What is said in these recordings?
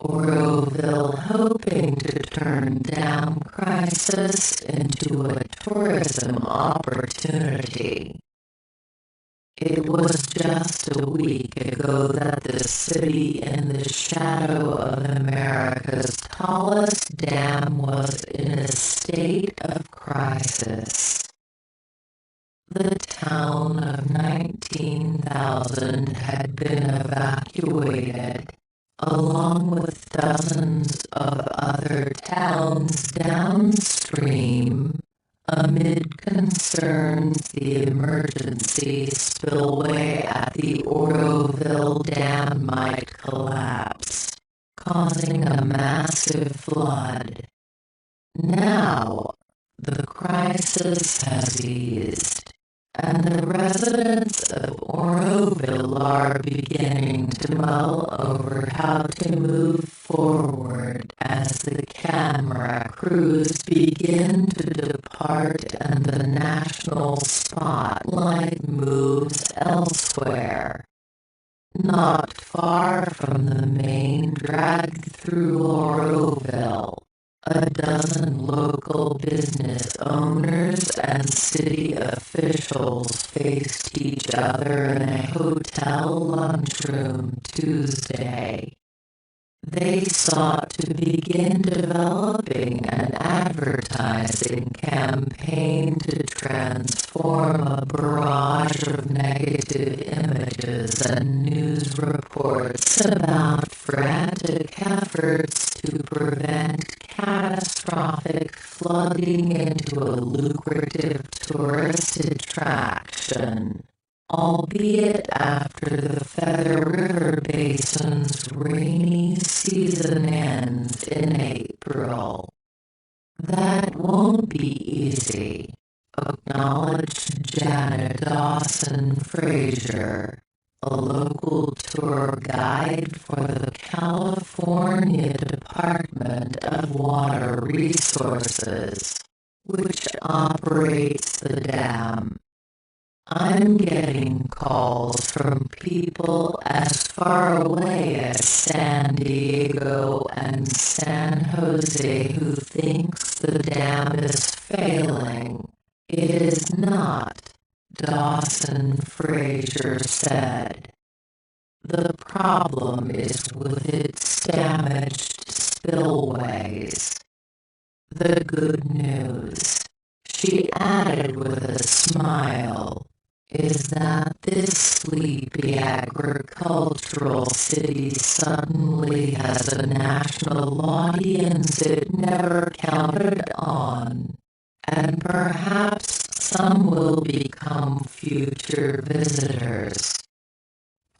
OROVILLE hoping to turn dam crisis into a tourism opportunity. It was just a week ago that the city in the shadow of America's tallest dam was in a state of crisis. The town of 19,000 had been evacuated, along with dozens of other towns downstream, amid concerns the emergency spillway at the OROVILLE Dam might collapse, causing a massive flood. Now, the crisis has eased, and the residents of OROVILLE are beginning to mull over how to move forward as the camera crews begin to depart and the national spotlight moves elsewhere. Not far from the main drag through OROVILLE, a dozen local business owners and city officials faced each other in a hotel lunchroom Tuesday. They sought to begin developing an advertising campaign to transform a barrage of negative images and news reports about frantic efforts to prevent catastrophic flooding into a lucrative tourist attraction, albeit after the Feather River Basin's rainy season ends in April. That won't be easy, acknowledged Janet Dawson-Frazier, a local tour guide for the California Department of Water Resources, which operates the dam. I'm getting calls from people as far away as San Diego and San Jose who thinks the dam is failing. It is not, Dawson-Frazier said. The problem is with its damaged spillways. The good news, she added with a smile, is that this sleepy agricultural city suddenly has a national audience it never counted on, and perhaps some will become future visitors.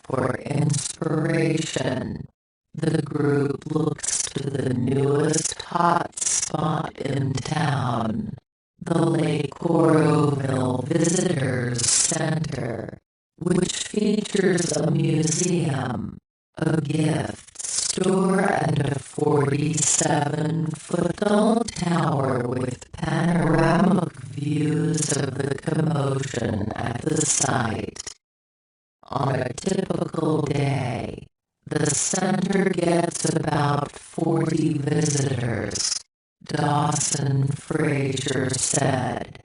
For inspiration, the group looks to the newest hotspot in town, the Lake OROVILLE Visitors Center, which features a museum, a gift store, and a 47-foot tall tower with panoramic views of the commotion at the site. On a typical day, the center gets about 40 visitors, Dawson-Frazier said.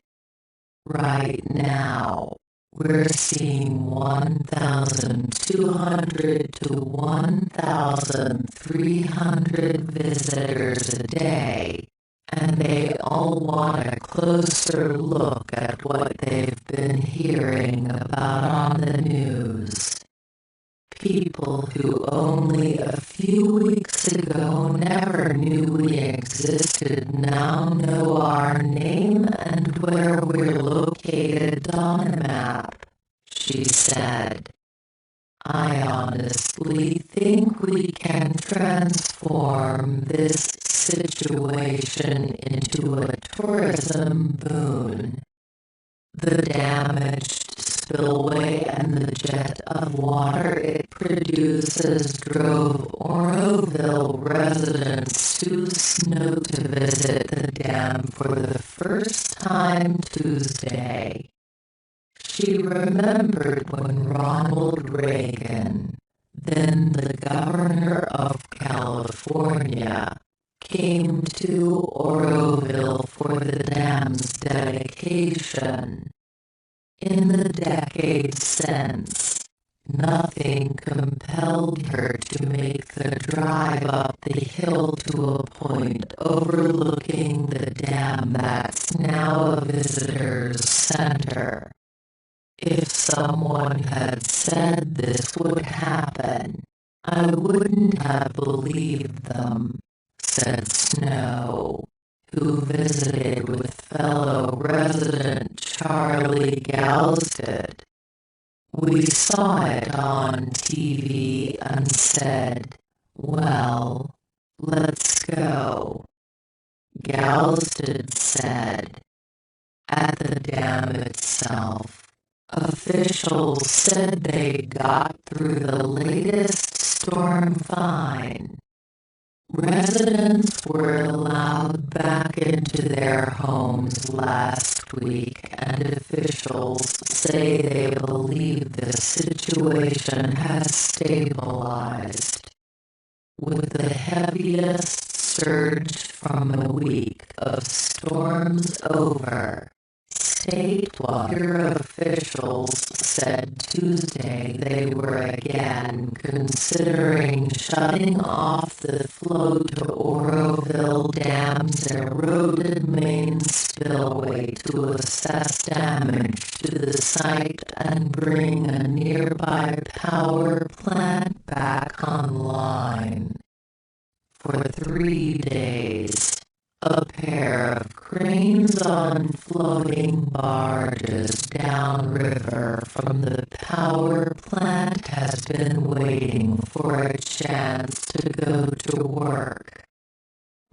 Right now, we're seeing 1,200 to 1,300 visitors a day, and they all want a closer look at what they've been hearing about on the news. People who only a few weeks ago never knew we existed now know our name and where we're located on a map, she said. I honestly think we can transform this situation into a tourism boon. The damaged spillway and the jet of water it produces drove OROVILLE residents to Snow to visit the dam for the first time Tuesday. She remembered when Ronald Reagan, Then the governor of California came to Oroville for the dam's dedication. In the decades since, nothing compelled her to make the drive up the hill to a point overlooking the dam that's now a visitor's center. If someone had said this would happen, I wouldn't have believed them, said Snow, who visited with fellow resident Charlie Galsted. We saw it on TV and said, well, let's go. Galsted said. At the dam itself, officials said they got through the latest storm fine. Residents were allowed back into their homes last week, and officials say they believe the situation has stabilized. With the heaviest surge from a week of storms over, state water officials said Tuesday they were again considering shutting off the flow to Oroville Dam's eroded main spillway to assess damage to the site and bring a nearby power plant back online. For 3 days, a pair of cranes on floating barges downriver from the power plant has been waiting for a chance to go to work.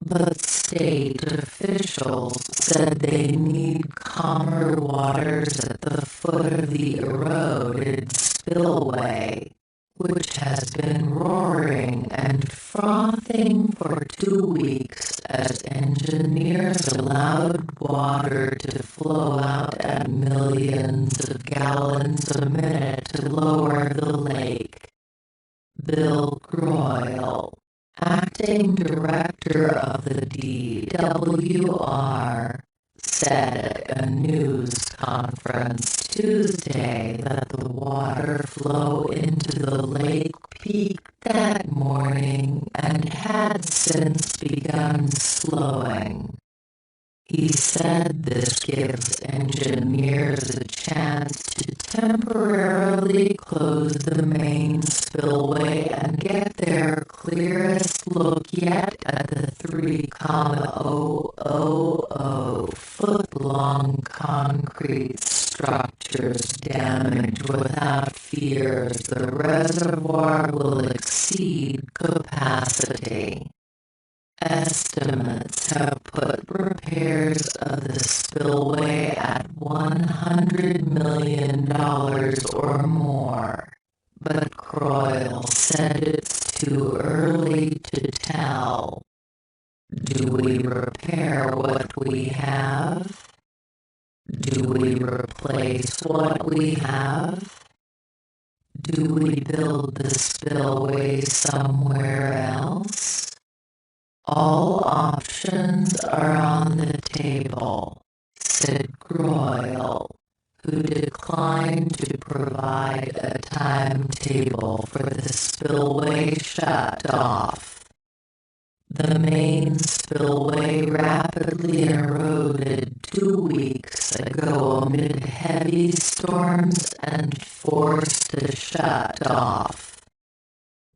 But state officials said they need calmer waters at the foot of the eroded spillway, which has been roaring and frothing for 2 weeks as engineers allowed water to flow out at millions of gallons a minute to lower the lake. Bill Groyle, acting director of the DWR, said at a news conference Tuesday that the water flow into the lake peaked that morning and had since begun slowing. He said this gives engineers a chance to temporarily close the main spillway and get their clearest look yet at the 3,000-foot-long concrete structures damaged without fears the reservoir will exceed capacity. Estimates have put repairs of the spillway at $100 million or more, but Groyle said it's too early to tell. Do we repair what we have? Do we replace what we have? Do we build the spillway somewhere else? All options are on the table, said Groyle, who declined to provide a timetable for the spillway shut-off. The main spillway rapidly eroded 2 weeks ago amid heavy storms and forced a shut-off.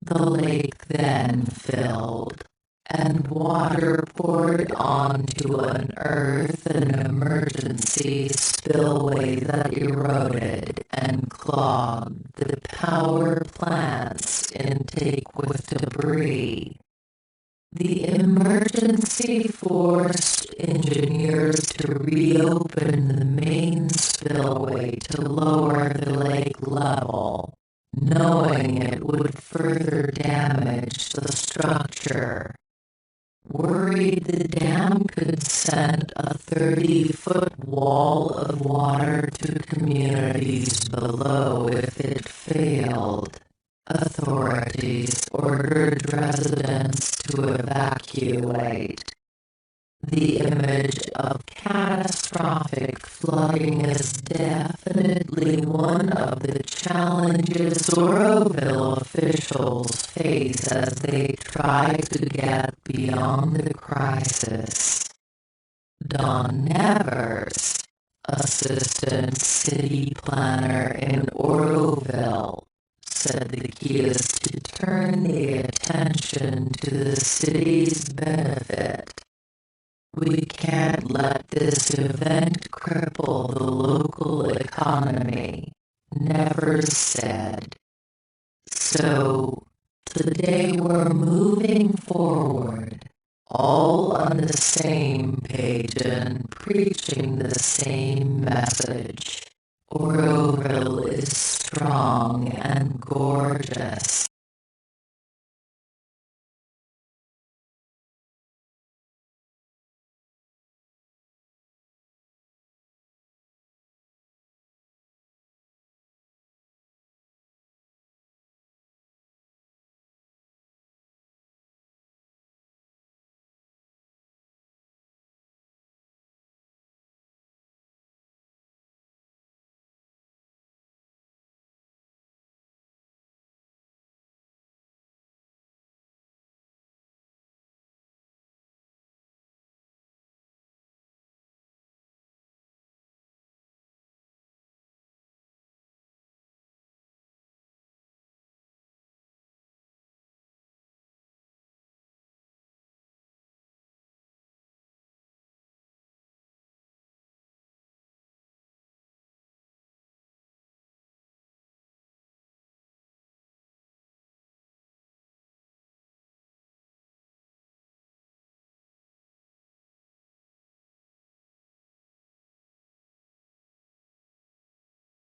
The lake then filled, and water poured onto an earthen emergency spillway that eroded and clogged the power plant's intake with debris. The emergency forced engineers to reopen the main spillway to lower the lake level, knowing it would further damage the structure. Worried the dam could send a 30-foot wall of water to communities below if it failed, Authorities ordered residents to evacuate. The image of catastrophic flooding is definitely one of the challenges Oroville officials face as they try to get beyond the crisis. Don Nevers, Assistant City Planner in Oroville, said the key is to turn the attention to the city's benefit. We can't let this event cripple the local economy, Nevers said. So, today we're moving forward, all on the same page and preaching the same message. Oroville is strong and gorgeous.